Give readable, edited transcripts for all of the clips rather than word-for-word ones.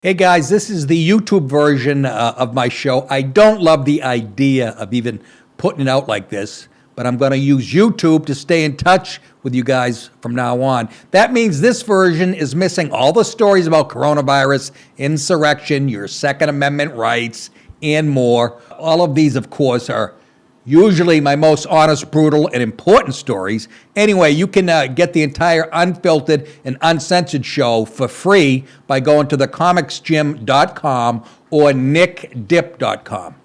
Hey guys, this is the YouTube version of my show. I don't love the idea of even putting it out like this, but I'm going to use YouTube to stay in touch with you guys from now on. That means this version is missing all the stories about coronavirus, insurrection, your Second Amendment rights, and more. All of these, of course, are usually my most honest, brutal, and important stories. Anyway, you can get the entire unfiltered and uncensored show for free by going to thecomicsgym.com or nickdip.com.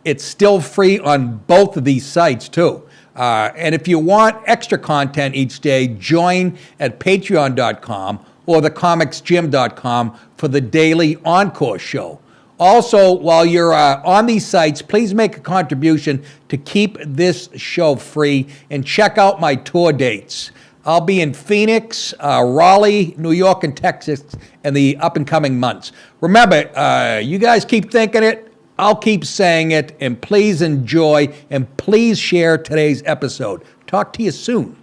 It's still free on both of these sites, too. And if you want extra content each day, join at patreon.com or thecomicsgym.com for the daily Encore show. Also, while you're on these sites, please make a contribution to keep this show free and check out my tour dates. I'll be in Phoenix, Raleigh, New York, and Texas in the up-and-coming months. Remember, you guys keep thinking it, I'll keep saying it, and please enjoy and please share today's episode. Talk to you soon.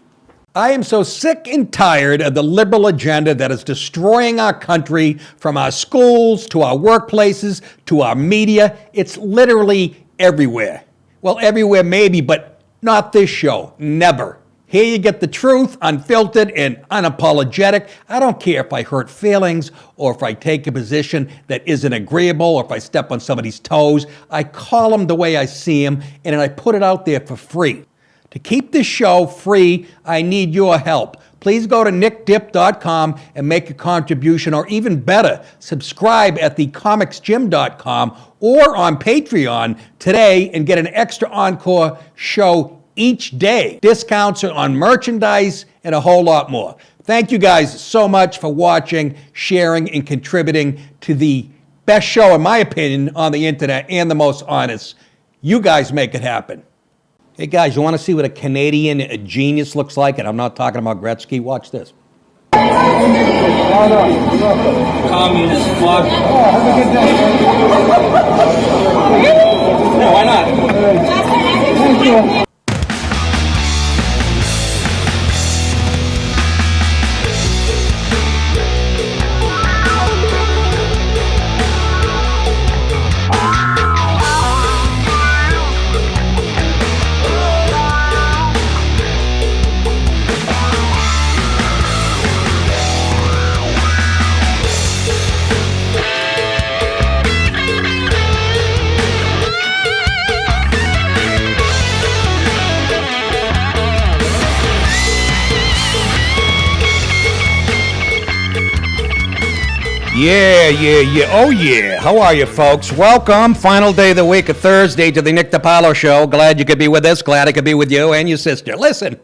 I am so sick and tired of the liberal agenda that is destroying our country, from our schools to our workplaces to our media. It's literally everywhere. Well, everywhere maybe, but not this show. Never. Here you get the truth, unfiltered and unapologetic. I don't care if I hurt feelings or if I take a position that isn't agreeable or if I step on somebody's toes. I call them the way I see them, and then I put it out there for free. To keep this show free, I need your help. Please go to nickdip.com and make a contribution, or even better, subscribe at thecomicsgym.com or on Patreon today and get an extra Encore show each day. Discounts on merchandise and a whole lot more. Thank you guys so much for watching, sharing, and contributing to the best show, in my opinion, on the internet and the most honest. You guys make it happen. Hey guys, you want to see what a Canadian genius looks like? And I'm not talking about Gretzky. Watch this. Communist fuck. Have a good day. No, why not? Thank you. Yeah. Oh, yeah. How are you, folks? Welcome. Final day of the week, a Thursday, to the DiPaolo show. Glad you could be with us. Glad I could be with you and your sister. Listen.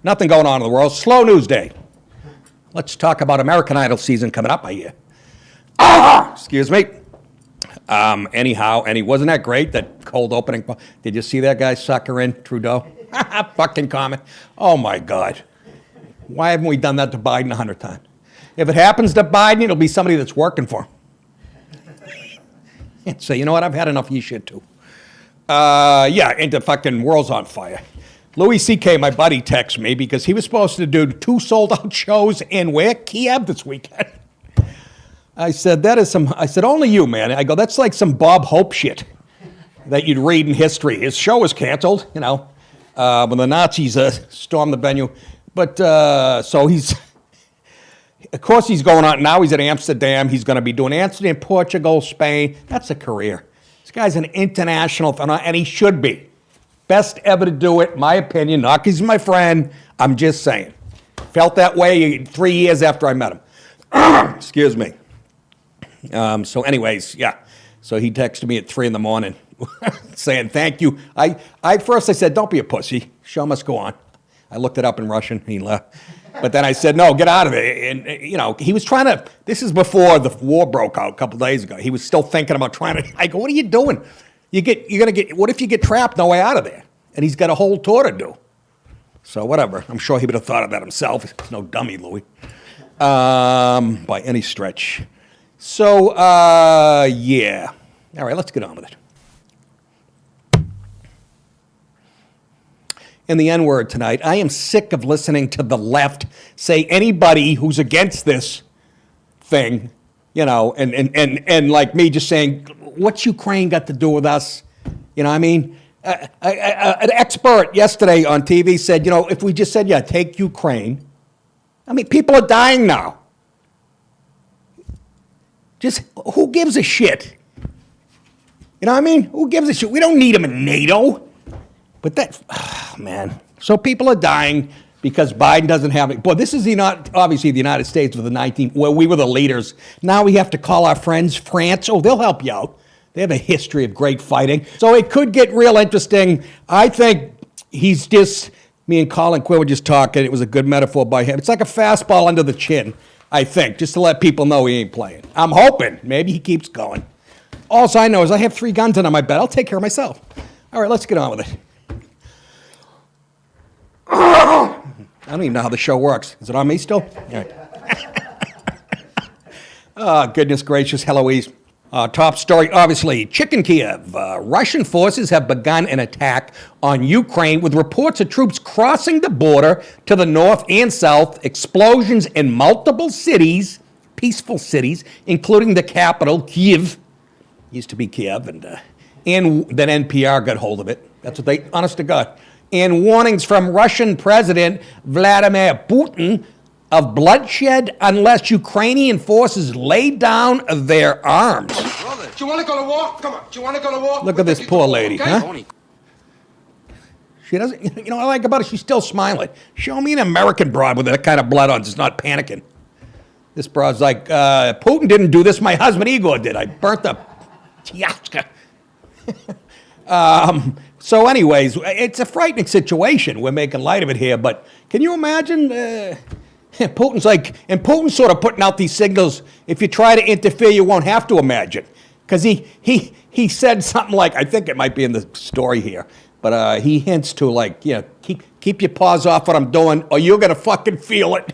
Nothing going on in the world. Slow news day. Let's talk about American Idol season coming up, I hear. Excuse me. Anyhow, wasn't that great, that cold opening? Did you see that guy sucker in Trudeau? Fucking comment. Oh, my God. Why haven't we done that to Biden 100 times? If it happens to Biden, it'll be somebody that's working for him. And say, you know what, I've had enough of your shit too. And the fucking world's on fire. Louis C.K., my buddy, texted me because he was supposed to do 2 sold-out shows in where? Kiev this weekend. I said, only you, man. I go, that's like some Bob Hope shit that you'd read in history. His show was canceled, when the Nazis stormed the venue. But, so he's... Of course, he's going on. Now he's at Amsterdam. He's going to be doing Amsterdam, Portugal, Spain. That's a career. This guy's an international phenomenon, and he should be. Best ever to do it, my opinion. Not because he's my friend. I'm just saying. Felt that way 3 years after I met him. Excuse me. So anyways, yeah. So he texted me at 3 in the morning saying, thank you. First I said, don't be a pussy. Show must go on. I looked it up in Russian. He left. But then I said, no, get out of it. And, he was trying to, this is before the war broke out a couple of days ago. He was still thinking about trying to, I go, what are you doing? What if you get trapped no way out of there? And he's got a whole tour to do. So whatever. I'm sure he would have thought of that himself. He's no dummy, Louis, by any stretch. So, yeah. All right, let's get on with it. and the N-word tonight. I am sick of listening to the left say anybody who's against this thing You know, and like me just saying, what's Ukraine got to do with us? You know what I mean? An expert yesterday on TV said, you know, if we just said, yeah, take Ukraine, I mean, people are dying now. Just, who gives a shit? You know what I mean? Who gives a shit? We don't need them in NATO. But that, man. So people are dying because Biden doesn't have it. Boy, this is obviously the United States with where we were the leaders. Now we have to call our friends France. Oh, they'll help you out. They have a history of great fighting. So it could get real interesting. I think he's just, me and Colin Quinn were just talking. It was a good metaphor by him. It's like a fastball under the chin, I think, just to let people know he ain't playing. I'm hoping. Maybe he keeps going. All I know is I have 3 guns under my bed. I'll take care of myself. All right, let's get on with it. I don't even know how the show works. Is it on me still? All right. Oh, goodness gracious, Heloise. Top story, obviously, Chicken Kiev. Russian forces have begun an attack on Ukraine with reports of troops crossing the border to the north and south, explosions in multiple cities, peaceful cities, including the capital, Kiev. Used to be Kiev, and then NPR got hold of it. That's what they, honest to God. And warnings from Russian President Vladimir Putin of bloodshed unless Ukrainian forces lay down their arms. Brother, do you want to go to war? Come on, do you want to go to war? Look at this poor lady, okay? huh? She doesn't, you know what I like about her? She's still smiling. Show me an American broad with that kind of blood on, just not panicking. This broad's like, Putin didn't do this, my husband Igor did. I burnt the Tiaska. So anyways, it's a frightening situation. We're making light of it here, but can you imagine? Putin's sort of putting out these signals. If you try to interfere, you won't have to imagine. Because he said something like, I think it might be in the story here, but he hints to like, you know, keep your paws off what I'm doing, or you're gonna fucking feel it.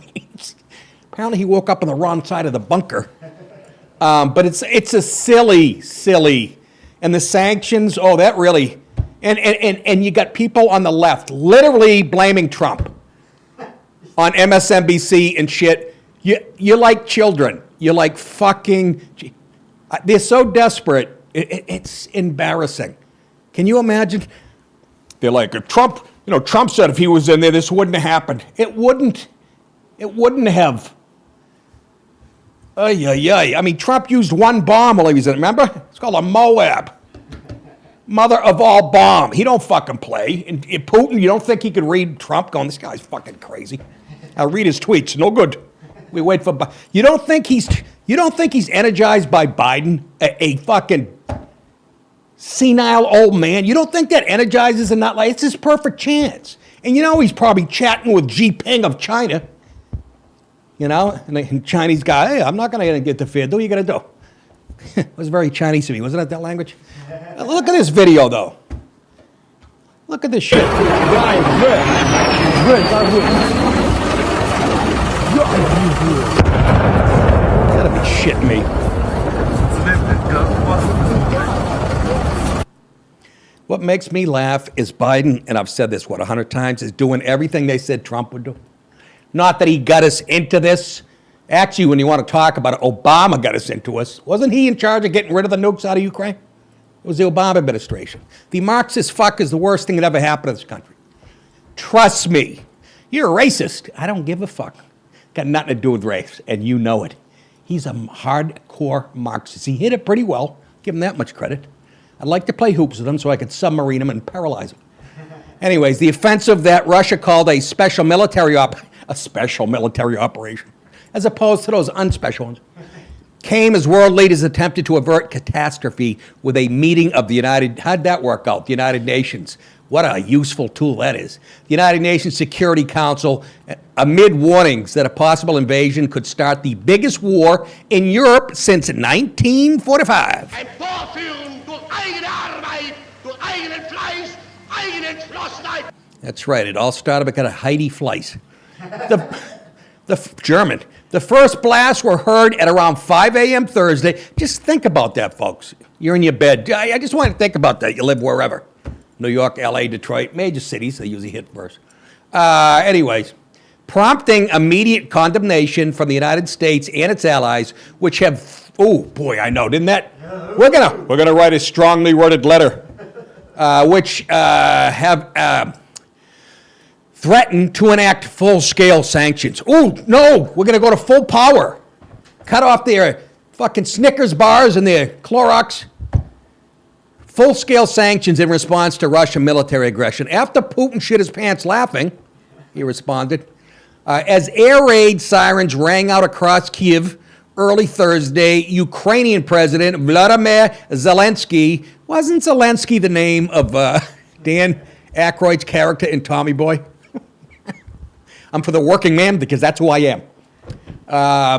Apparently he woke up on the wrong side of the bunker. But it's a silly, and the sanctions, oh, that really, and you got people on the left literally blaming Trump on MSNBC and shit. You're like children. You're like fucking, they're so desperate, it's embarrassing. Can you imagine? They're like, if Trump, Trump said if he was in there, this wouldn't have happened. It wouldn't have. I mean, Trump used one bomb while he was in it, remember? It's called a Moab. Mother of all bomb. He don't fucking play. And Putin, you don't think he could read Trump going, this guy's fucking crazy. I'll read his tweets. No good. We wait for Biden. You don't think he's energized by Biden, a fucking senile old man? You don't think that energizes him? Not like it's his perfect chance. And he's probably chatting with Xi Jinping of China. And the Chinese guy, hey, I'm not going to get interfered. Do what you got to do. It was very Chinese to me. Wasn't that language? Look at this video, though. Look at this shit. Guys, good. You gotta be shitting me. What makes me laugh is Biden, and I've said this, 100 times, is doing everything they said Trump would do. Not that he got us into this. Actually, when you want to talk about it, Obama got us into us. Wasn't he in charge of getting rid of the nukes out of Ukraine? It was the Obama administration. The Marxist fuck is the worst thing that ever happened to this country. Trust me. You're a racist. I don't give a fuck. Got nothing to do with race, and you know it. He's a hardcore Marxist. He hit it pretty well. Give him that much credit. I'd like to play hoops with him so I could submarine him and paralyze him. Anyways, the offensive that Russia called a special military operation, as opposed to those unspecial ones, came as world leaders attempted to avert catastrophe with a meeting of the how'd that work out? The United Nations. What a useful tool that is. The United Nations Security Council, amid warnings that a possible invasion could start the biggest war in Europe since 1945. Ein Vorführen durch eigene Arbeit, durch eigenen Fleiß, eigenen Entschlossenheit. That's right. It all started because of Heidi Fleiss. German. The first blasts were heard at around 5 a.m. Thursday. Just think about that, folks. You're in your bed. I just want you to think about that. You live wherever. New York, L.A., Detroit, major cities. They usually hit first. Anyways, prompting immediate condemnation from the United States and its allies, which have Oh, boy, I know, didn't that? We're gonna write a strongly worded letter, which have threatened to enact full-scale sanctions. Oh, no, we're gonna go to full power. Cut off their fucking Snickers bars and their Clorox. Full-scale sanctions in response to Russian military aggression. After Putin shit his pants laughing, he responded, as air raid sirens rang out across Kyiv early Thursday, Ukrainian President Vladimir Zelensky, wasn't Zelensky the name of Dan Aykroyd's character in Tommy Boy? I'm for the working man because that's who I am.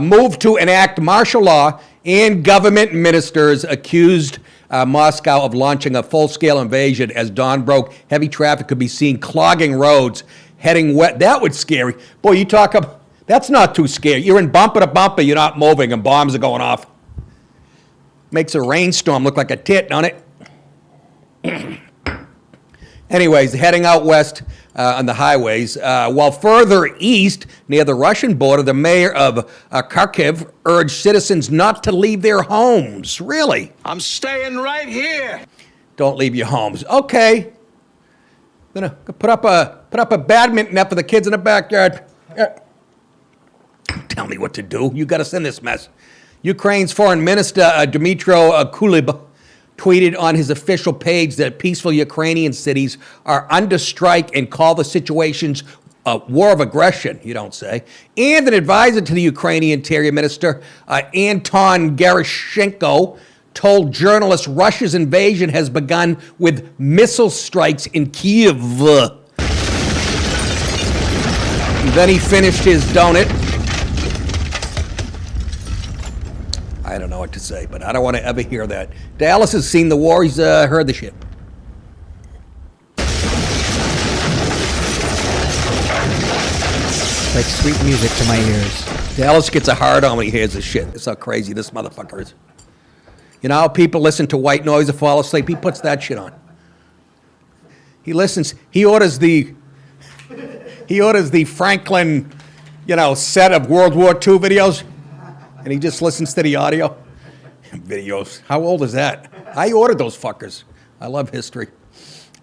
Moved to enact martial law, and government ministers accused Moscow of launching a full-scale invasion. As dawn broke, heavy traffic could be seen clogging roads, heading west. That was scary. Boy, you talk about, that's not too scary. You're in bumper to bumper, you're not moving, and bombs are going off. Makes a rainstorm look like a tit, don't it? Anyways, heading out west on the highways. While further east, near the Russian border, the mayor of Kharkiv urged citizens not to leave their homes. Really? I'm staying right here. Don't leave your homes. Okay. Gonna put up a badminton net for the kids in the backyard. Tell me what to do. You got us in this mess. Ukraine's foreign minister Dmytro Kuleba tweeted on his official page that peaceful Ukrainian cities are under strike and called the situations a war of aggression, you don't say. And an advisor to the Ukrainian Interior Minister, Anton Gerashenko, told journalists Russia's invasion has begun with missile strikes in Kyiv. And then he finished his donut. I don't know what to say, but I don't want to ever hear that. Dallas has seen the war. He's heard the shit. Like sweet music to my ears. Dallas gets a hard on when he hears this shit. That's how crazy this motherfucker is. You know how people listen to white noise to fall asleep? He puts that shit on. He listens. He orders the Franklin, set of World War II videos. And he just listens to the audio. Videos. How old is that? I ordered those fuckers. I love history.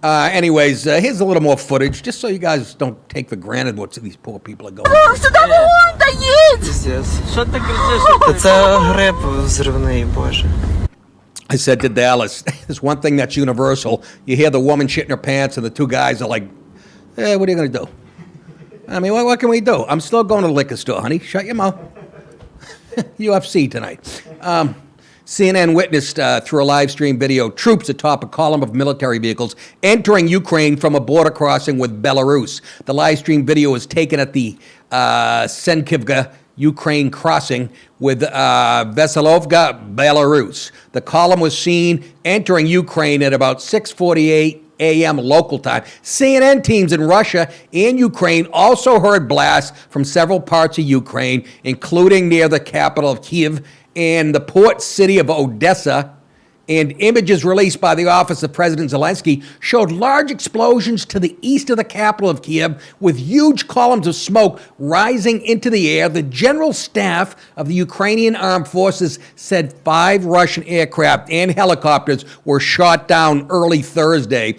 Anyways, here's a little more footage, just so you guys don't take for granted what these poor people are going through. Це гриб взривний, Боже. I said to Dallas, there's one thing that's universal. You hear the woman shitting her pants, and the two guys are like, what are you going to do? I mean, what can we do? I'm still going to the liquor store, honey. Shut your mouth. UFC tonight. CNN witnessed through a live stream video troops atop a column of military vehicles entering Ukraine from a border crossing with Belarus. The live stream video was taken at the Senkivka Ukraine crossing with Veselovka, Belarus. The column was seen entering Ukraine at about 6:48 a.m. local time. CNN teams in Russia and Ukraine also heard blasts from several parts of Ukraine, including near the capital of Kyiv and the port city of Odessa. And images released by the office of President Zelensky showed large explosions to the east of the capital of Kyiv, with huge columns of smoke rising into the air. The general staff of the Ukrainian armed forces said 5 Russian aircraft and helicopters were shot down early Thursday,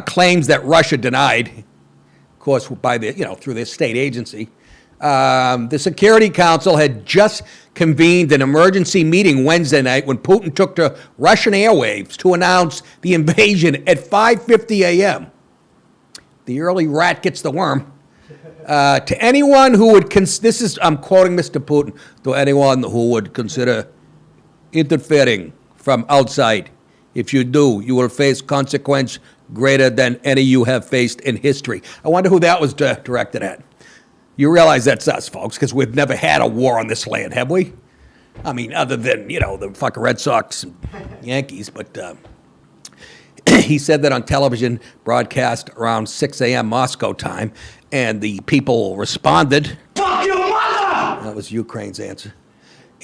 claims that Russia denied, of course, by the, through their state agency. The Security Council had just convened an emergency meeting Wednesday night when Putin took to Russian airwaves to announce the invasion at 5:50 a.m. The early rat gets the worm. To anyone who would, I'm quoting Mr. Putin, to anyone who would consider interfering from outside, if you do, you will face consequence greater than any you have faced in history. I wonder who that was directed at. You realize that's us, folks, because we've never had a war on this land, have we? I mean, other than, the fucking Red Sox and Yankees. But he said that on television broadcast around 6 a.m. Moscow time, and the people responded. Fuck your mother! That was Ukraine's answer.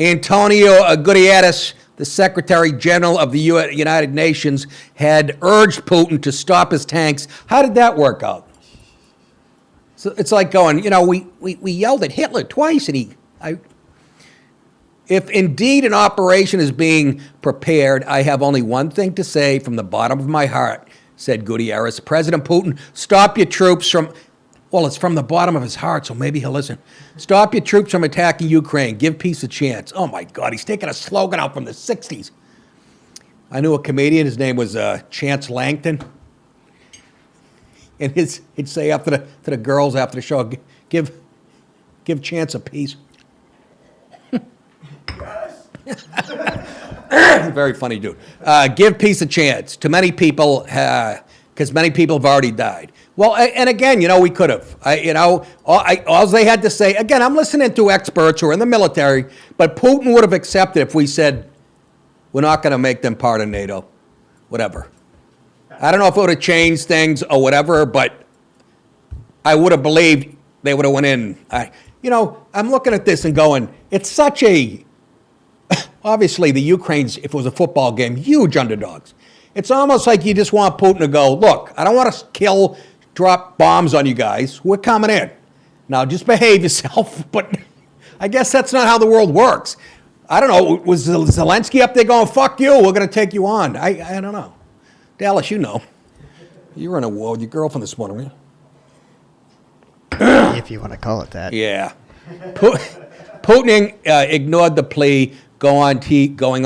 Antonio Guterres, the Secretary General of the United Nations, had urged Putin to stop his tanks. How did that work out? So it's like going, we yelled at Hitler twice, and If indeed an operation is being prepared, I have only one thing to say from the bottom of my heart, said Gutierrez. President Putin, stop your troops from, well, it's from the bottom of his heart, so maybe he'll listen. Stop your troops from attacking Ukraine. Give peace a chance. Oh, my God, he's taking a slogan out from the 60s. I knew a comedian, his name was Chance Langton. And he'd say to the girls after the show, give Chance a piece. Very funny dude. Give peace a chance to many people, because many people have already died. Well, and again, we could have. All they had to say, again, I'm listening to experts who are in the military, but Putin would have accepted if we said, we're not going to make them part of NATO, whatever. I don't know if it would have changed things or whatever, but I would have believed they would have went in. I'm looking at this and going, it's such a, obviously the Ukraine's, if it was a football game, huge underdogs. It's almost like you just want Putin to go, look, I don't want to drop bombs on you guys. We're coming in. Now just behave yourself, but I guess that's not how the world works. I don't know, was Zelensky up there going, fuck you, we're going to take you on? I don't know. Dallas, you know. You were in a war with your girlfriend this morning, weren't you? If you want to call it that. Yeah. Putin ignored the plea going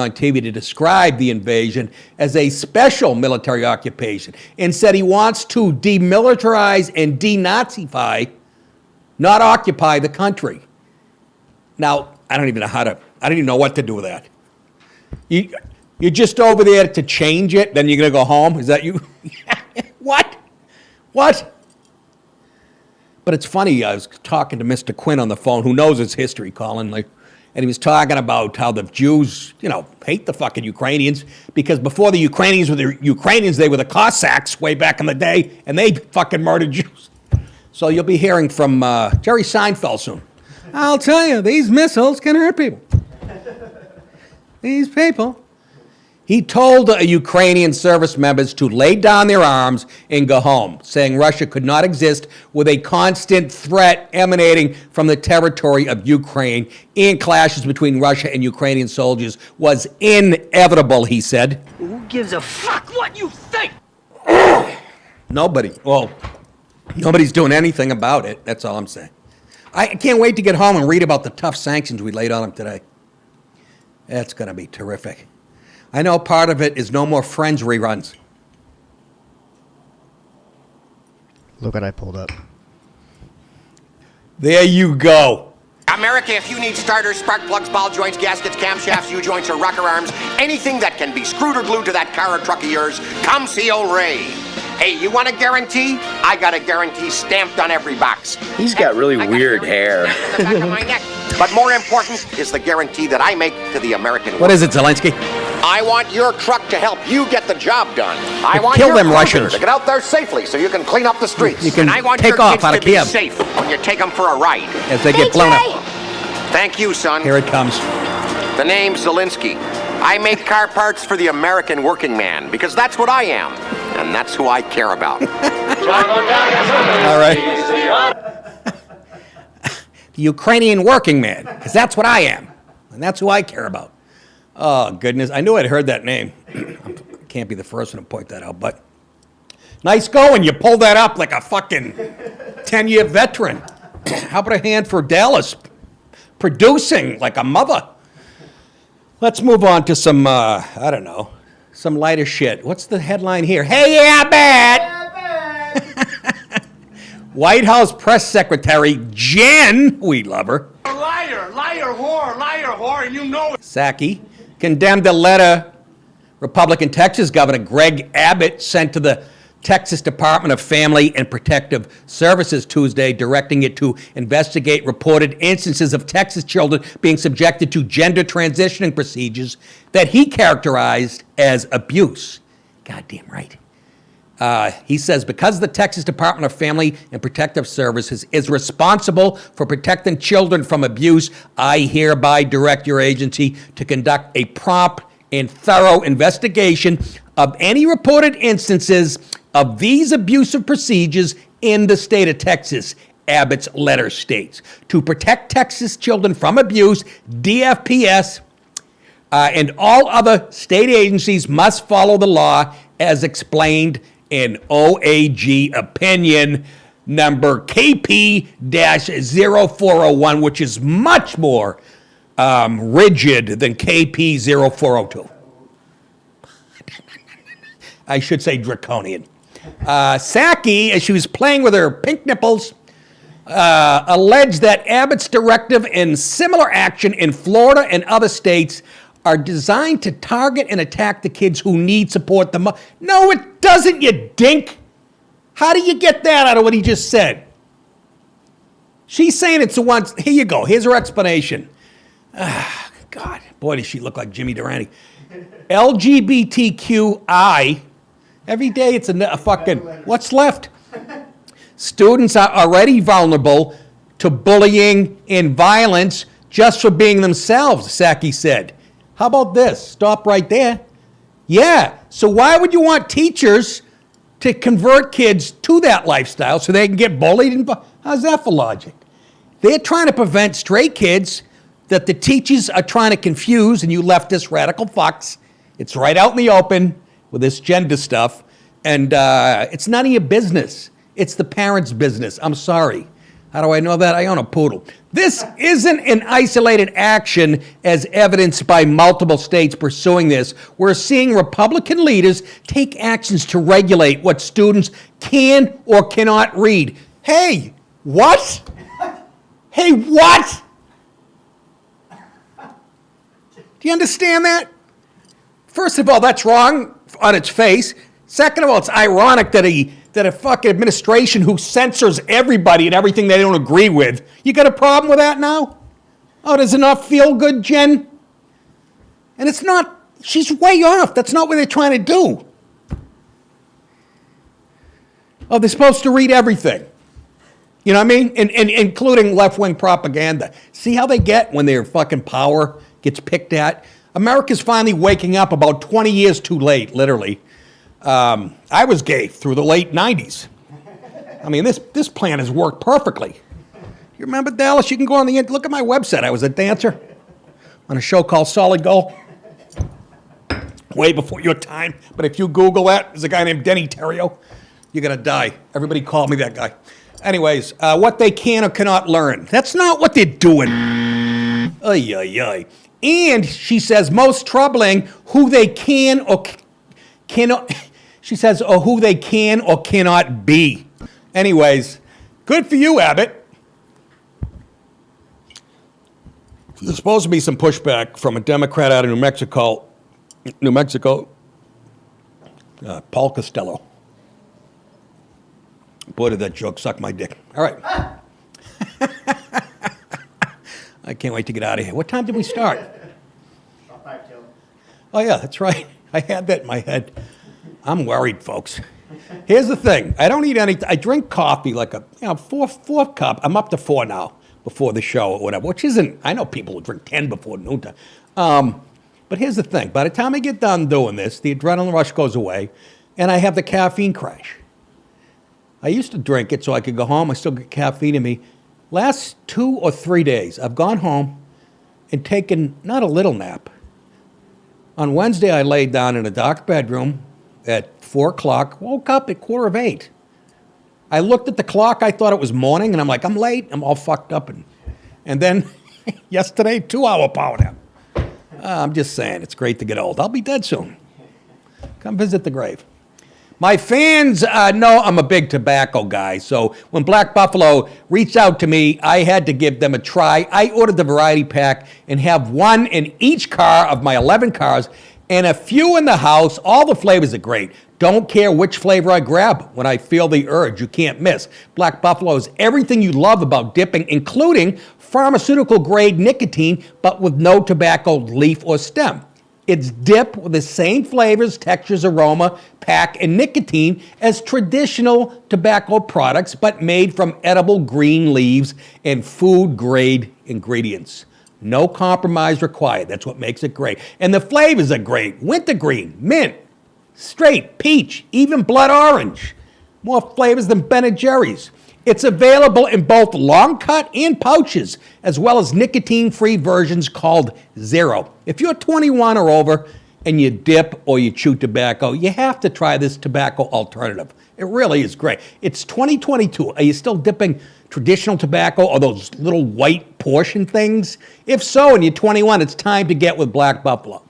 on TV to describe the invasion as a special military occupation and said he wants to demilitarize and denazify, not occupy the country. Now, I don't even know what to do with that. You're just over there to change it, then you're going to go home? Is that you? What? But it's funny, I was talking to Mr. Quinn on the phone, who knows his history, Colin, and he was talking about how the Jews, hate the fucking Ukrainians, because before the Ukrainians were the Ukrainians, they were the Cossacks way back in the day, and they fucking murdered Jews. So you'll be hearing from Jerry Seinfeld soon. I'll tell you, these missiles can hurt people. These people. He told Ukrainian service members to lay down their arms and go home, saying Russia could not exist with a constant threat emanating from the territory of Ukraine, and clashes between Russia and Ukrainian soldiers was inevitable, he said. Who gives a fuck what you think? Nobody. Well, nobody's doing anything about it. That's all I'm saying. I can't wait to get home and read about the tough sanctions we laid on them today. That's going to be terrific. I know part of it is no more Friends reruns. Look what I pulled up. There you go. America, if you need starters, spark plugs, ball joints, gaskets, camshafts, U-joints, or rocker arms, anything that can be screwed or glued to that car or truck of yours, come see old Ray. Hey, you want a guarantee? I got a guarantee stamped on every box. He's got really weird hair. Stamped on the back of my neck. But more important is the guarantee that I make to the American What is it, Zelensky? I want your truck to help you get the job done. I want kill your them cruiser Russians. to get out there safely so you can clean up the streets. You can and I want take your off kids out to of be Kiev. safe when you take them for a ride. As they get blown up. Thank you, son. Here it comes. The name's Zelensky. I make car parts for the American working man because that's what I am, and that's who I care about. All right. The Ukrainian working man, because that's what I am, and that's who I care about. Oh, goodness. I knew I'd heard that name. Can't be the first one to point that out, but nice going. You pulled that up like a fucking 10-year veteran. How about a hand for Dallas? Producing like a mother. Let's move on to some, some lighter shit. What's the headline here? Hey, Abbott! White House Press Secretary Jen, we love her. Liar, whore, and you know it. Psaki condemned a letter Republican Texas Governor Greg Abbott sent to the Texas Department of Family and Protective Services Tuesday, directing it to investigate reported instances of Texas children being subjected to gender transitioning procedures that he characterized as abuse. Goddamn right. He says, because the Texas Department of Family and Protective Services is responsible for protecting children from abuse, I hereby direct your agency to conduct a prompt and thorough investigation of any reported instances of these abusive procedures in the state of Texas. Abbott's letter states. To protect Texas children from abuse, DFPS and all other state agencies must follow the law as explained in OAG opinion number KP-0401, which is much more rigid than KP-0402. I should say draconian. Psaki, as she was playing with her pink nipples, alleged that Abbott's directive and similar action in Florida and other states are designed to target and attack the kids who need support the most. No, it doesn't, you dink. How do you get that out of what he just said? She's saying it's the ones. Here you go. Here's her explanation. Ah, God, boy, does she look like Jimmy Durante. LGBTQI. Every day it's a fucking. What's left? Students are already vulnerable to bullying and violence just for being themselves, Psaki said. How about this? Stop right there. Yeah, so why would you want teachers to convert kids to that lifestyle so they can get bullied? And how's that for logic? They're trying to prevent straight kids that the teachers are trying to confuse, and you leftist radical fucks. It's right out in the open with this gender stuff, and it's none of your business. It's the parents' business. I'm sorry. How do I know that? I own a poodle. This isn't an isolated action as evidenced by multiple states pursuing this. We're seeing Republican leaders take actions to regulate what students can or cannot read. Hey, what? Hey, what? Do you understand that? First of all, that's wrong on its face. Second of all, it's ironic that a fucking administration who censors everybody and everything they don't agree with. You got a problem with that now? Oh, does it not feel good, Jen? And it's not, she's way off. That's not what they're trying to do. Oh, they're supposed to read everything. You know what I mean? And including left-wing propaganda. See how they get when their fucking power gets picked at? America's finally waking up about 20 years too late, literally. I was gay through the late 90s. I mean, this plan has worked perfectly. You remember Dallas? You can go on the look at my website. I was a dancer on a show called Solid Gold. Way before your time. But if you Google that, there's a guy named Denny Terrio. You're going to die. Everybody called me that guy. Anyways, what they can or cannot learn. That's not what they're doing. Ay, ay, ay. And she says, most troubling, who they can or cannot, she says, or who they can or cannot be. Anyways, good for you, Abbott. There's supposed to be some pushback from a Democrat out of New Mexico, Paul Costello. Boy, did that joke suck my dick. All right. I can't wait to get out of here. What time did we start? Oh, yeah, that's right. I had that in my head. I'm worried, folks. Here's the thing. I don't eat any. I drink coffee like a four cup. I'm up to 4 now before the show or whatever, which isn't. I know people who drink 10 before noontime. But here's the thing. By the time I get done doing this, the adrenaline rush goes away, and I have the caffeine crash. I used to drink it so I could go home. I still get caffeine in me. Last 2 or 3 days, I've gone home and taken not a little nap. On Wednesday, I laid down in a dark bedroom at 4 o'clock, woke up at 7:45. I looked at the clock, I thought it was morning, and I'm like, I'm late, I'm all fucked up. And then yesterday, 2-hour power nap. I'm just saying, it's great to get old. I'll be dead soon. Come visit the grave. My fans know I'm a big tobacco guy, so when Black Buffalo reached out to me, I had to give them a try. I ordered the variety pack and have one in each car of my 11 cars and a few in the house. All the flavors are great. Don't care which flavor I grab when I feel the urge. You can't miss. Black Buffalo is everything you love about dipping, including pharmaceutical-grade nicotine, but with no tobacco leaf or stem. It's dipped with the same flavors, textures, aroma, pack, and nicotine as traditional tobacco products, but made from edible green leaves and food-grade ingredients. No compromise required. That's what makes it great. And the flavors are great. Wintergreen, mint, straight, peach, even blood orange. More flavors than Ben & Jerry's. It's available in both long cut and pouches, as well as nicotine-free versions called Zero. If you're 21 or over and you dip or you chew tobacco, you have to try this tobacco alternative. It really is great. It's 2022. Are you still dipping traditional tobacco or those little white portion things? If so, and you're 21, it's time to get with Black Buffalo.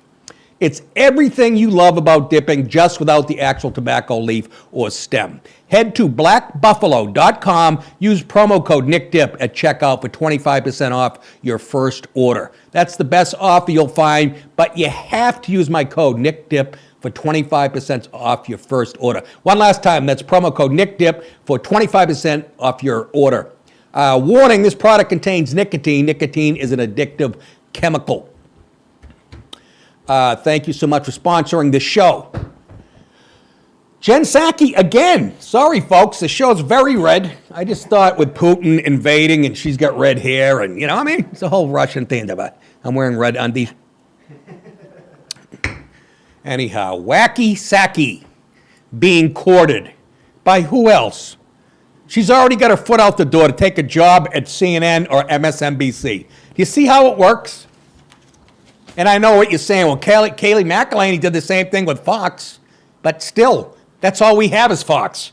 It's everything you love about dipping, just without the actual tobacco leaf or stem. Head to blackbuffalo.com, use promo code NickDip at checkout for 25% off your first order. That's the best offer you'll find, but you have to use my code NickDip for 25% off your first order. One last time, that's promo code NickDip for 25% off your order. Warning, this product contains nicotine. Nicotine is an addictive chemical. Thank you so much for sponsoring the show. Jen Psaki, again. Sorry, folks, the show's very red. I just thought with Putin invading and she's got red hair and, it's a whole Russian thing about I'm wearing red undies. Anyhow, Wacky Psaki being courted. By who else? She's already got her foot out the door to take a job at CNN or MSNBC. Do you see how it works? And I know what you're saying. Well, Kaylee McElhaney did the same thing with Fox, but still, that's all we have is Fox.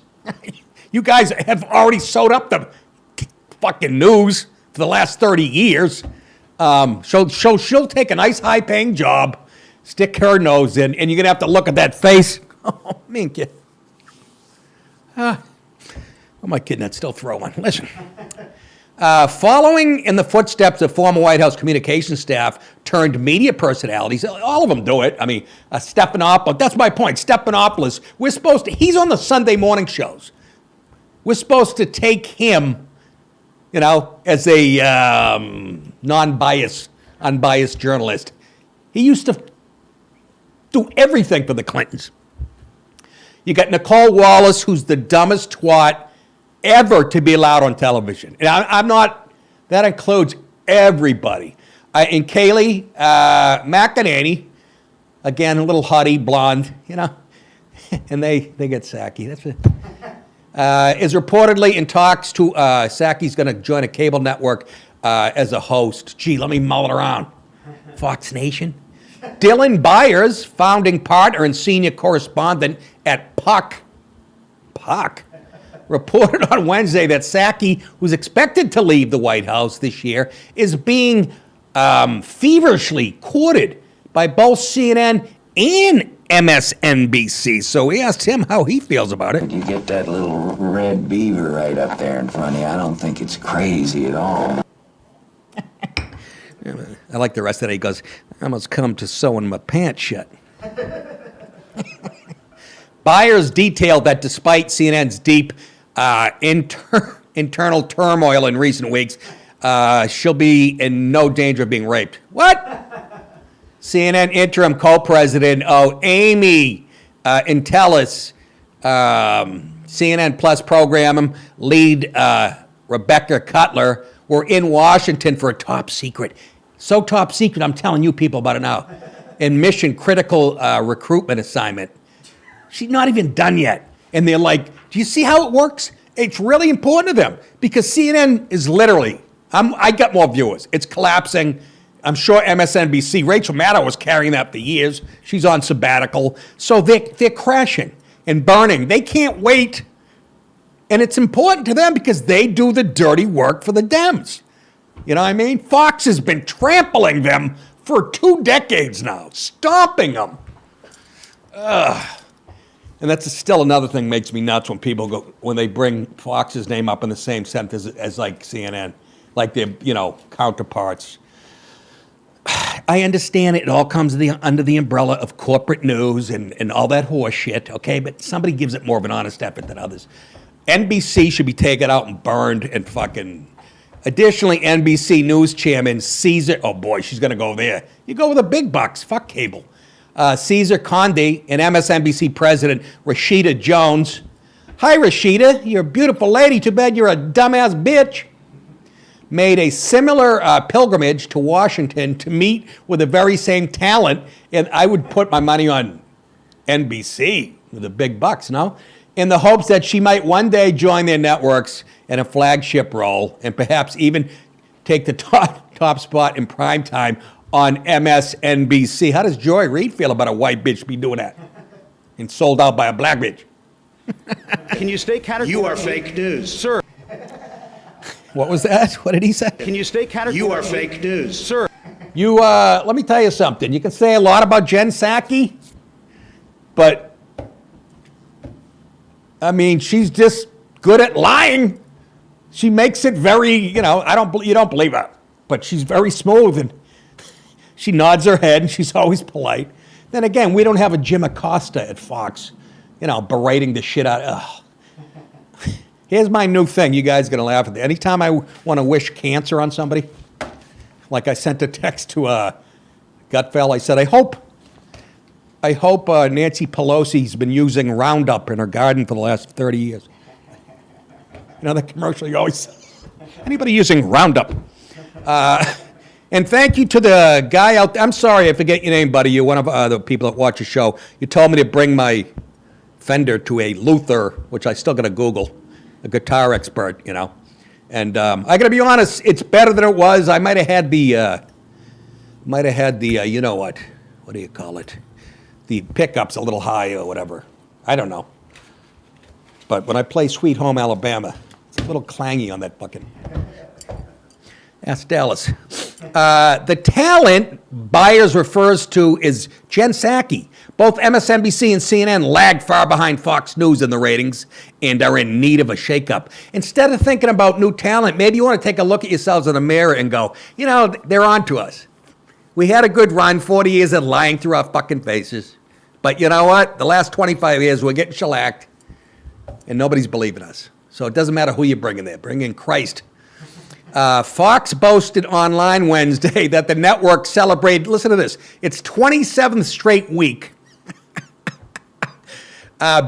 You guys have already sewed up the fucking news for the last 30 years. She'll take a nice high-paying job, stick her nose in, and you're going to have to look at that face. Oh, man, kid. What am I kidding? That's still throwing. Listen. Following in the footsteps of former White House communications staff turned media personalities, all of them do it. I mean, Stephanopoulos, that's my point. Stephanopoulos, he's on the Sunday morning shows. We're supposed to take him, as a unbiased journalist. He used to do everything for the Clintons. You got Nicole Wallace, who's the dumbest twat ever to be allowed on television. And I'm not, that includes everybody. And Kaylee McEnany, again, a little hottie, blonde, and they get Psaki. That's it. Is reportedly in talks to, Psaki's going to join a cable network as a host. Gee, let me mull it around. Fox Nation. Dylan Byers, founding partner and senior correspondent at Puck, reported on Wednesday that Psaki, who's expected to leave the White House this year, is being feverishly courted by both CNN and MSNBC. So we asked him how he feels about it. You get that little red beaver right up there in front of you. I don't think it's crazy at all. I like the rest of it. He goes, I almost come to sewing my pants shut. Byers detailed that despite CNN's deep internal turmoil in recent weeks, she'll be in no danger of being raped. What? CNN interim co-president, Amy Intellis, CNN Plus program lead Rebecca Cutler were in Washington for a top secret. So top secret, I'm telling you people about it now. In mission critical recruitment assignment. She's not even done yet. And they're like, do you see how it works? It's really important to them because CNN is literally, I got more viewers. It's collapsing. I'm sure MSNBC, Rachel Maddow was carrying that for years. She's on sabbatical. So they're crashing and burning. They can't wait. And it's important to them because they do the dirty work for the Dems. You know what I mean? Fox has been trampling them for 2 decades now, stomping them. And that's still another thing makes me nuts when people when they bring Fox's name up in the same sentence as like CNN, like their, counterparts. I understand it all comes under the umbrella of corporate news and all that horse shit, okay? But somebody gives it more of an honest effort than others. NBC should be taken out and burned and fucking... Additionally, NBC News chairman Caesar... Oh, boy, she's going to go there. You go with the big bucks. Fuck cable. Caesar Conde and MSNBC president Rashida Jones. Hi, Rashida. You're a beautiful lady. Too bad you're a dumbass bitch. Made a similar pilgrimage to Washington to meet with the very same talent. And I would put my money on NBC with the big bucks, no? in the hopes that she might one day join their networks in a flagship role and perhaps even take the top spot in primetime on MSNBC. How does Joy Reid feel about a white bitch be doing that and sold out by a black bitch? Can you state categorically? You are fake news. Sir. What was that? What did he say? Can you state categorically? You are fake news. Sir. You, let me tell you something. You can say a lot about Jen Psaki, but, I mean, she's just good at lying. She makes it very, you know, you don't believe her, but she's very smooth, and she nods her head, and she's always polite. Then again, we don't have a Jim Acosta at Fox, you know, berating the shit out of, Here's my new thing. You guys are going to laugh at it. Anytime I want to wish cancer on somebody, like I sent a text to Gutfeld, I said, I hope Nancy Pelosi's been using Roundup in her garden for the last 30 years. You know that commercial you always see? Anybody using Roundup? And thank you to the guy out there. I'm sorry, I forget your name, buddy. You're one of the people that watch the show. You told me to bring my Fender to a Luther, which I still got to Google, a guitar expert, you know. And I got to be honest, it's better than it was. I might have had the, you know what do you call it? The pickups a little high or whatever. I don't know. But when I play Sweet Home Alabama, it's a little clangy on that fucking. Ask Dallas. The talent Byers refers to is Jen Psaki. Both MSNBC and CNN lag far behind Fox News in the ratings and are in need of a shakeup. Instead of thinking about new talent, maybe you want to take a look at yourselves in the mirror and go, you know, they're on to us. We had a good run, 40 years of lying through our fucking faces. But you know what? The last 25 years, we're getting shellacked, and nobody's believing us. So it doesn't matter who you bring in there. Bring in Christ. Fox boasted online Wednesday that the network celebrated, listen to this, its 27th straight week,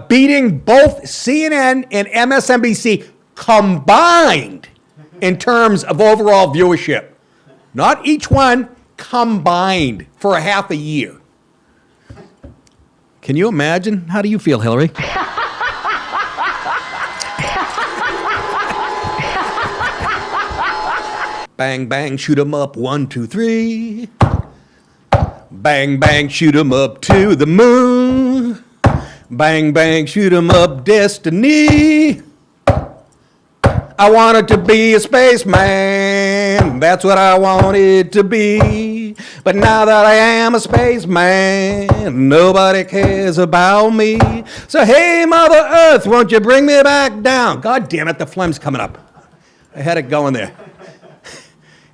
beating both CNN and MSNBC combined in terms of overall viewership. Not each one, combined for a half a year. Can you imagine? How do you feel, Hillary? Bang, bang, shoot 'em up, 1, 2, 3. Bang, bang, shoot 'em up to the moon. Bang, bang, shoot 'em up, destiny. I wanted to be a spaceman. That's what I wanted to be. But now that I am a spaceman, nobody cares about me. So hey, Mother Earth, won't you bring me back down? God damn it, the phlegm's coming up. I had it going there.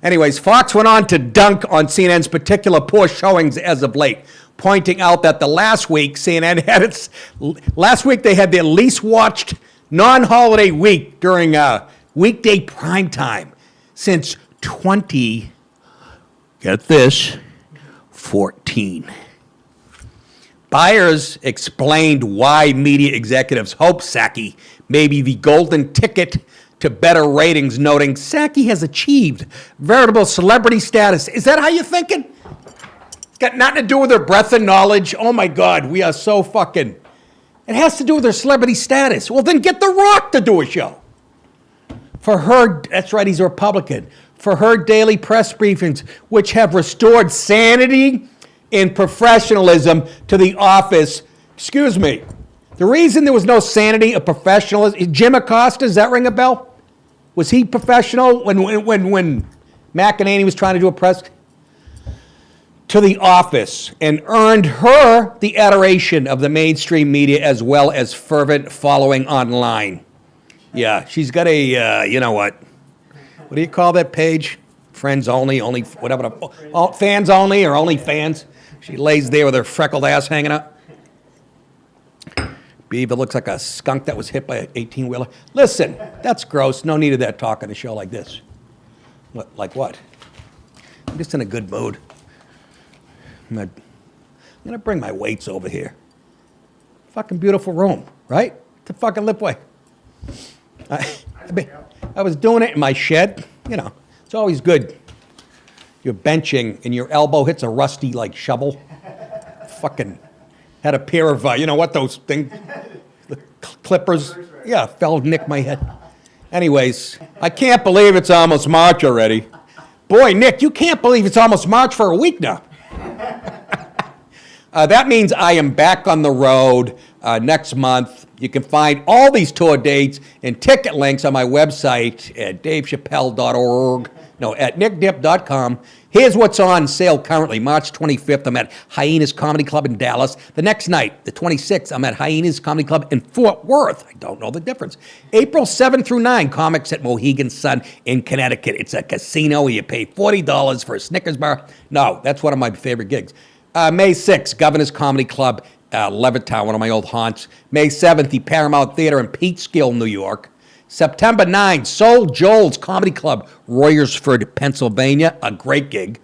Anyways, Fox went on to dunk on CNN's particular poor showings as of late, pointing out that last week they had their least watched non-holiday week during weekday prime time since 2014. Byers explained why media executives hope Psaki may be the golden ticket to better ratings, noting Psaki has achieved veritable celebrity status. Is that how you're thinking? It's got nothing to do with her breadth of knowledge. Oh my God, we are so fucking. It has to do with her celebrity status. Well, then get The Rock to do a show. For her, that's right, he's a Republican. For her daily press briefings, which have restored sanity and professionalism to the office. Excuse me. The reason there was no sanity or professionalism, Jim Acosta, does that ring a bell? Was he professional when McEnany was trying to do a press to the office and earned her the adoration of the mainstream media as well as fervent following online? Yeah, she's got a, you know what do you call that page? Friends only, whatever, fans only or only fans. She lays there with her freckled ass hanging out. Beaver looks like a skunk that was hit by an 18-wheeler. Listen, that's gross. No need of that talk on a show like this. What? Like what? I'm just in a good mood. I'm going to bring my weights over here. Fucking beautiful room, right? To fucking lift weight. I was doing it in my shed. You know, it's always good. You're benching and your elbow hits a rusty, like, shovel. Fucking... had a pair of, you know what, those things, Clippers. Yeah, fell, nicked my head. Anyways, I can't believe it's almost March already. boy, Nick, you can't believe it's almost March for a week now. That means I am back on the road next month. You can find all these tour dates and ticket links on my website at davechappelle.org. No, at nickdip.com. Here's what's on sale currently. March 25th, I'm at Hyenas Comedy Club in Dallas. The next night, the 26th, I'm at Hyenas Comedy Club in Fort Worth. I don't know the difference. April 7 through 9, comics at Mohegan Sun in Connecticut. It's a casino where you pay $40 for a Snickers bar. No, that's one of my favorite gigs. May 6th, Governor's Comedy Club, Levittown, one of my old haunts. May 7th, the Paramount Theater in Peekskill, New York. September 9th, Soul Joel's Comedy Club, Royersford, Pennsylvania, a great gig.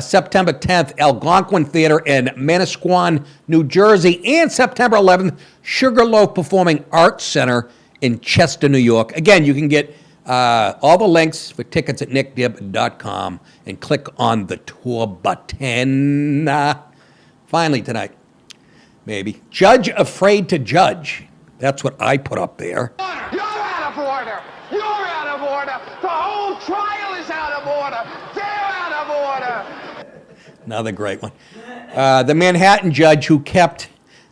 September 10th, Algonquin Theater in Manasquan, New Jersey. And September 11th, Sugarloaf Performing Arts Center in Chester, New York. Again, you can get all the links for tickets at nickdib.com and click on the tour button. Finally tonight, maybe. Judge Afraid to Judge. That's what I put up there. You're out of order. You're out of order. The whole trial is out of order. They're out of order. Another great one. The Manhattan judge who kept,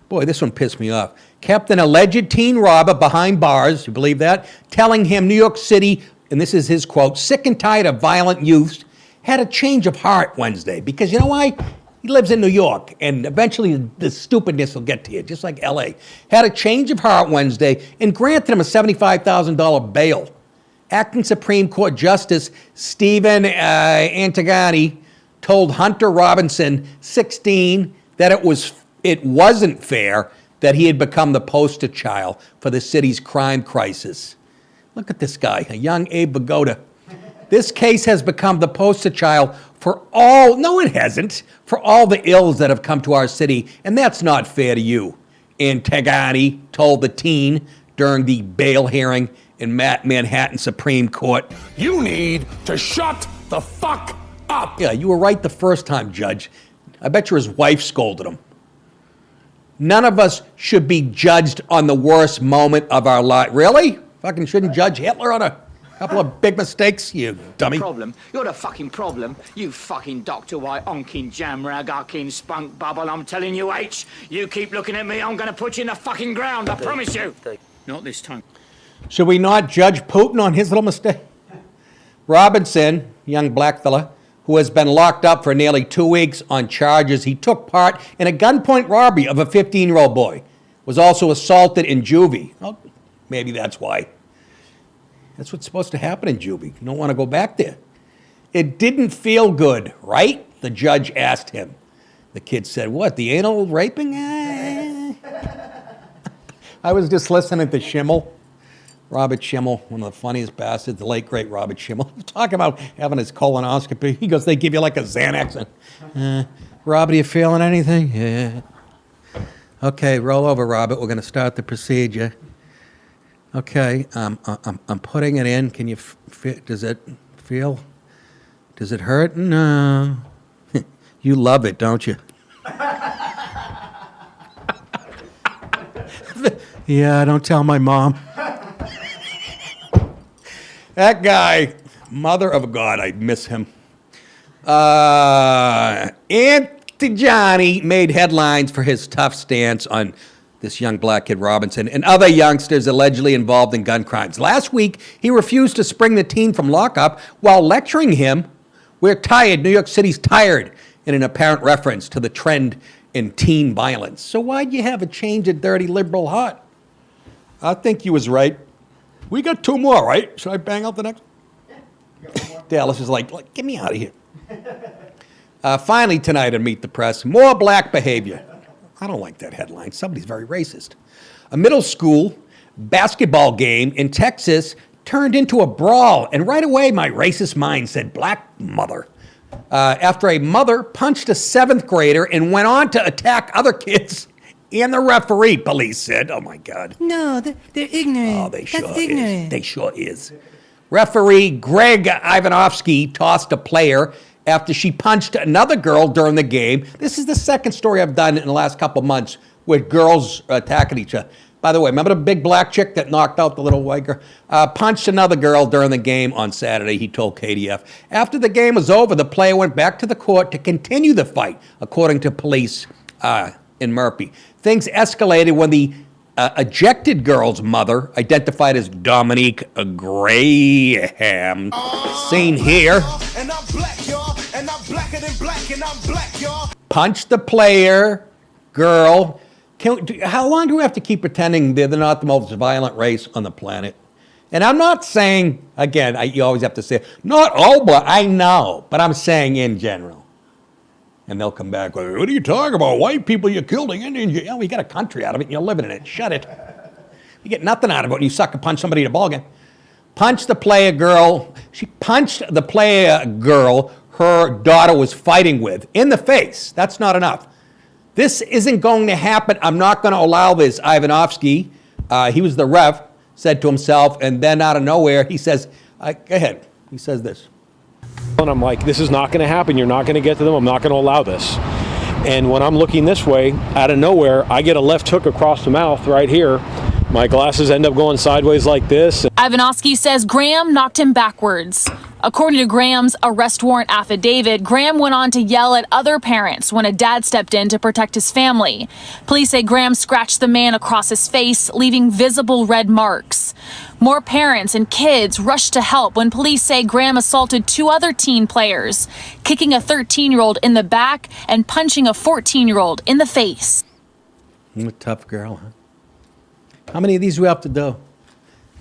boy, this one pissed me off, kept an alleged teen robber behind bars, you believe that, telling him New York City, and this is his quote, sick and tired of violent youths, had a change of heart Wednesday. Because you know why? He lives in New York, and eventually the stupidness will get to you, just like L.A. Had a change of heart Wednesday and granted him a $75,000 bail. Acting Supreme Court Justice Stephen Antagani told Hunter Robinson, 16, that it wasn't fair that he had become the poster child for the city's crime crisis. Look at this guy, a young Abe Vigoda. This case has become the poster child for all, no it hasn't, for all the ills that have come to our city, and that's not fair to you. Antagani told the teen during the bail hearing in Manhattan Supreme Court. You need to shut the fuck up. Yeah, you were right the first time, Judge. I bet you his wife scolded him. None of us should be judged on the worst moment of our life. Really? Fucking shouldn't judge Hitler on a couple of big mistakes, you dummy. Problem. You're the fucking problem. You fucking Dr. White, onkin jamrag, ucking spunk bubble. I'm telling you, H, you keep looking at me, I'm going to put you in the fucking ground. I promise you. Not this time. Should we not judge Putin on his little mistake? Robinson, young black fella, who has been locked up for nearly 2 weeks on charges he took part in a gunpoint robbery of a 15-year-old boy, was also assaulted in juvie. Well, maybe that's why. That's what's supposed to happen in juvie. You don't want to go back there. It didn't feel good, right? The judge asked him. The kid said, what, the anal raping? I was just listening to Schimmel. Robert Schimmel, one of the funniest bastards, the late, great Robert Schimmel, talking about having his colonoscopy. He goes, they give you like a Xanax. Robert, are you feeling anything? Yeah. Okay, roll over, Robert. We're going to start the procedure. Okay, I'm putting it in. Can you does it feel? Does it hurt? No. You love it, don't you? Yeah, don't tell my mom. That guy, mother of God, I miss him. Johnny made headlines for his tough stance on this young black kid Robinson and other youngsters allegedly involved in gun crimes. Last week, he refused to spring the teen from lockup while lecturing him, "We're tired, New York City's tired," in an apparent reference to the trend in teen violence. So why'd you have a change of dirty liberal heart? I think he was right. We got 2 more, right? Should I bang out the next? Dallas is like, get me out of here. Finally tonight on Meet the Press, more black behavior. I don't like that headline. Somebody's very racist. A middle school basketball game in Texas turned into a brawl, and right away my racist mind said, black mother. After a mother punched a 7th grader and went on to attack other kids and the referee, police said. Oh, my God. No, they're ignorant. Oh, they sure That's ignorant. is. They sure is. Referee Greg Ivanovsky tossed a player after she punched another girl during the game. This is the second story I've done in the last couple months with girls attacking each other. By the way, remember the big black chick that knocked out the little white girl? Punched another girl during the game on Saturday, he told KDF. After the game was over, the player went back to the court to continue the fight, according to police in Murphy. Things escalated when the ejected girl's mother, identified as Dominique Graham, seen here, punched the player, girl. How long do we have to keep pretending they're not the most violent race on the planet? And I'm not saying, again, you always have to say, not all black, I know, but I'm saying in general. And they'll come back with, what are you talking about? White people you killed, Indians. Oh, you got a country out of it and you're living in it. Shut it. You get nothing out of it when you sucker punch somebody in a ballgame. Punched the player girl. She punched the player girl her daughter was fighting with in the face. That's not enough. This isn't going to happen. I'm not going to allow this. Ivanovsky, he was the ref, said to himself, and then out of nowhere, he says, go ahead. He says this. And I'm like, this is not going to happen. You're not going to get to them. I'm not going to allow this. And when I'm looking this way, out of nowhere, I get a left hook across the mouth right here. My glasses end up going sideways like this. Ivanovsky says Graham knocked him backwards. According to Graham's arrest warrant affidavit, Graham went on to yell at other parents when a dad stepped in to protect his family. Police say Graham scratched the man across his face, leaving visible red marks. More parents and kids rushed to help when police say Graham assaulted 2 other teen players, kicking a 13-year-old in the back and punching a 14-year-old in the face. I'm a tough girl, huh? How many of these do we have to do?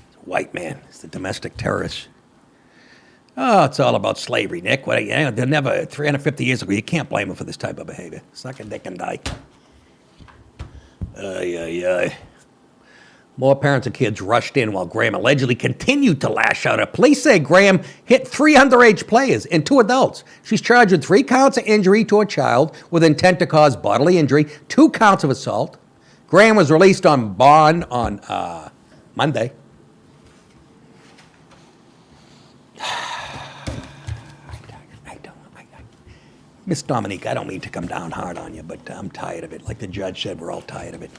It's a white man. It's the domestic terrorist. Oh, it's all about slavery, Nick. They're never, 350 years ago, you can't blame them for this type of behavior. Suck a dick and die. More parents and kids rushed in while Graham allegedly continued to lash out. Police say Graham hit 3 underage players and 2 adults. She's charged with 3 counts of injury to a child with intent to cause bodily injury, 2 counts of assault. Graham was released on bond on Monday. Miss Dominique, I don't mean to come down hard on you, but I'm tired of it. Like the judge said, we're all tired of it.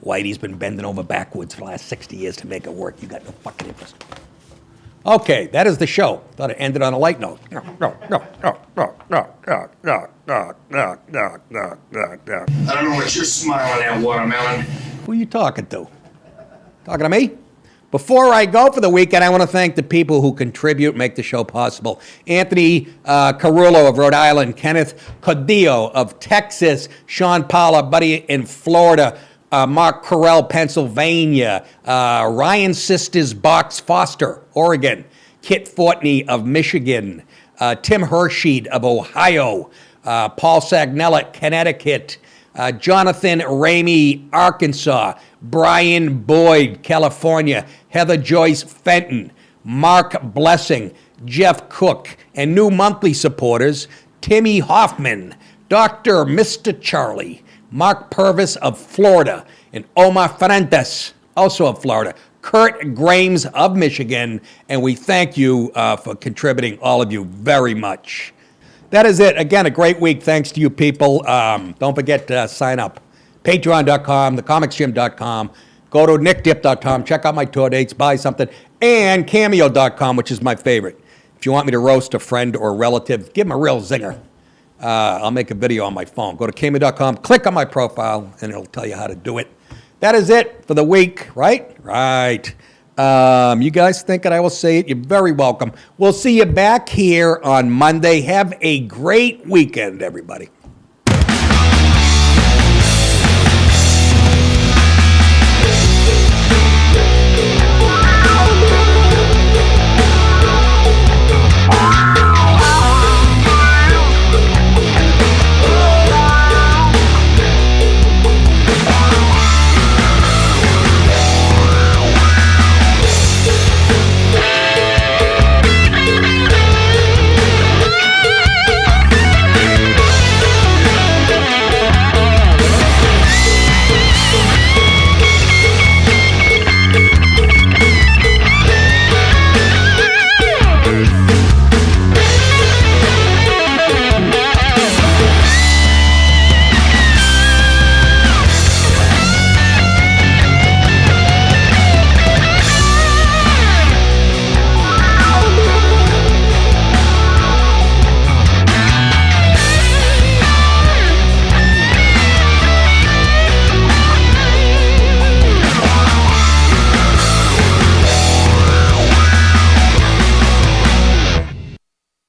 Whitey's been bending over backwards for the last 60 years to make it work. You got no fucking interest. Okay, that is the show. Thought it ended on a light note. I don't know what you're smiling at, Watermelon. Who are you talking to? Talking to me? Before I go for the weekend, I want to thank the people who contribute, make the show possible. Anthony Carullo of Rhode Island, Kenneth Codillo of Texas, Sean Paolo, buddy in Florida, Mark Carell, Pennsylvania, Ryan Sisters Box Foster, Oregon, Kit Fortney of Michigan, Tim Hershey of Ohio, Paul Sagnella, Connecticut, Jonathan Ramey, Arkansas, Brian Boyd, California, Heather Joyce Fenton, Mark Blessing, Jeff Cook, and new monthly supporters, Timmy Hoffman, Dr. Mr. Charlie, Mark Purvis of Florida, and Omar Fuentes, also of Florida, Kurt Grames of Michigan, and we thank you for contributing, all of you, very much. That is it. Again, a great week. Thanks to you people. Don't forget to sign up. Patreon.com, thecomicsgym.com. Go to nickdip.com. Check out my tour dates. Buy something. And Cameo.com, which is my favorite. If you want me to roast a friend or relative, give them a real zinger. I'll make a video on my phone. Go to Cameo.com. Click on my profile, and it'll tell you how to do it. That is it for the week, right? Right. You guys think that I will say it? You're very welcome. We'll see you back here on Monday. Have a great weekend, everybody.